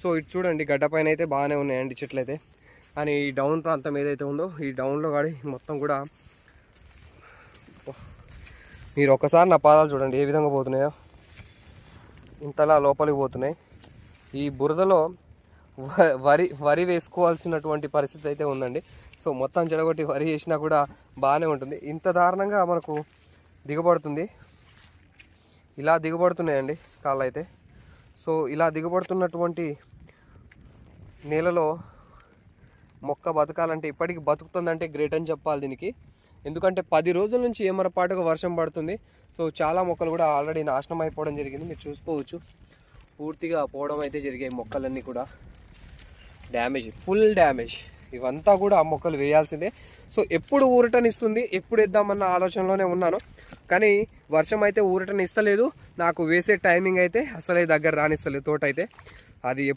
So ఇటు చూడండి గడ్డ పైన అయితే బాగానే ఉన్నాయండి చెట్లు అయితే. కానీ ఈ డౌన్ ప్రాంతం ఏదైతే ఉందో ఈ డౌన్లో కానీ మొత్తం కూడా మీరు ఒక్కసారి నా పాదాలు చూడండి ఏ విధంగా పోతున్నాయో, ఇంతలా లోపలికి పోతున్నాయి. ఈ బురదలో వరి వేసుకోవాల్సినటువంటి పరిస్థితి అయితే ఉందండి. సో మొత్తం చెడగొట్టి వరి వేసినా కూడా బాగానే ఉంటుంది. ఇంత దారుణంగా మనకు దిగబడుతుంది, ఇలా దిగబడుతున్నాయండి కాళ్ళు అయితే. సో ఇలా దిగబడుతున్నటువంటి నేలలో మొక్క బతకాలంటే, ఇప్పటికి బతుకుతుందంటే గ్రేట్ అని చెప్పాలి దీనికి. ఎందుకంటే 10 రోజుల నుంచి ఏమరపాటుగా వర్షం పడుతుంది. సో చాలా మొక్కలు కూడా ఆల్రెడీ నాశనం అయిపోవడం జరిగింది. మీరు చూసుకోవచ్చు, పూర్తిగా పోవడం అయితే జరిగాయి మొక్కలన్నీ కూడా. Damage, full damage. ఇవంతా కూడా ఆ మొక్కలు వేయాల్సిందే. సో ఎప్పుడు ఊరటనిస్తుంది, ఎప్పుడు వేద్దామన్న ఆలోచనలోనే ఉన్నాను. కానీ వర్షం అయితే ఊరటని ఇస్తలేదు, నాకు వేసే టైమింగ్ అయితే అసలే దగ్గర రానిస్తలేదు తోట అయితే. అది